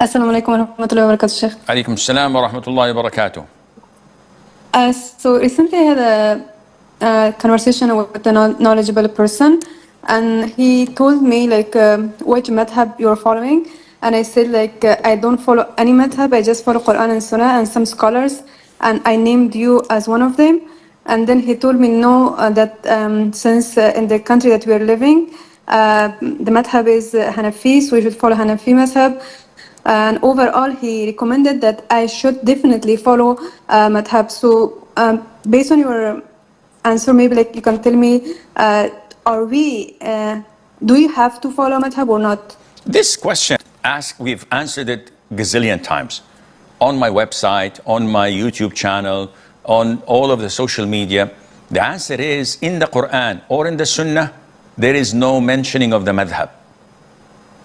Assalamu alaikum wa rahmatullahi wa barakatuh, Sheikh. Alaikum salam wa rahmatullahi wa barakatuh. So recently I had a conversation with a knowledgeable person, and he told me which madhab you're following, and I said I don't follow any madhab, I just follow Quran and Sunnah and some scholars, and I named you as one of them. And then he told me no, that since in the country that we are living, the madhab is Hanafi, so we should follow Hanafi madhab. And overall, he recommended that I should definitely follow Madhab. So, based on your answer, maybe you can tell me, do you have to follow Madhab or not? This question, we've answered it gazillion times. On my website, on my YouTube channel, on all of the social media. The answer is, in the Quran or in the Sunnah, there is no mentioning of the Madhab.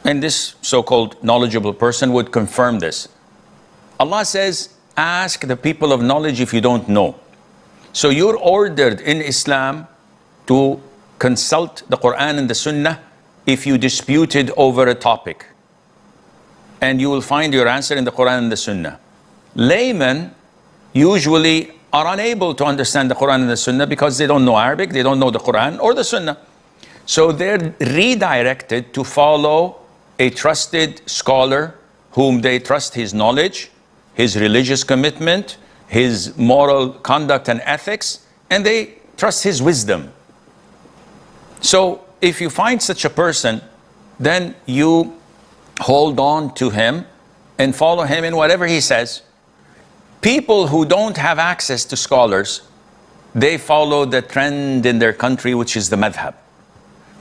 And this so-called knowledgeable person would confirm this. Allah says, ask the people of knowledge if you don't know. So you're ordered in Islam to consult the Quran and the Sunnah if you disputed over a topic. And you will find your answer in the Quran and the Sunnah. Laymen usually are unable to understand the Quran and the Sunnah because they don't know Arabic, they don't know the Quran or the Sunnah. So they're redirected to follow a trusted scholar whom they trust his knowledge, his religious commitment, his moral conduct and ethics, and they trust his wisdom. So if you find such a person, then you hold on to him and follow him in whatever he says. People who don't have access to scholars, they follow the trend in their country, which is the madhab.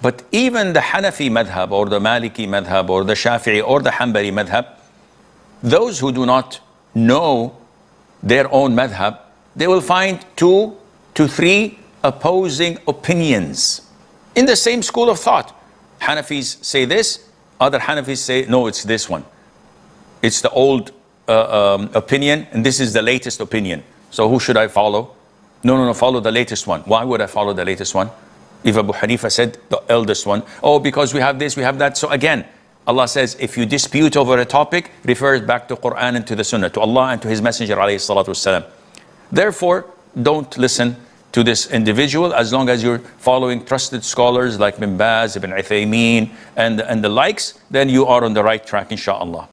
But even the Hanafi madhab or the Maliki madhab or the Shafi'i or the Hanbali madhab, those who do not know their own madhab, they will find 2 to 3 opposing opinions in the same school of thought. Hanafis say this, other Hanafis say, no, it's this one. It's the old opinion, and this is the latest opinion. So who should I follow? No, follow the latest one. Why would I follow the latest one? If Abu Hanifa said the eldest one, oh, because we have this, we have that. So again, Allah says, if you dispute over a topic, refer it back to Quran and to the Sunnah, to Allah and to His Messenger alayhi salatu wasalam. Therefore, don't listen to this individual as long as you're following trusted scholars like Bin Baz, Ibn Uthaymeen, and the likes, then you are on the right track, inshaAllah.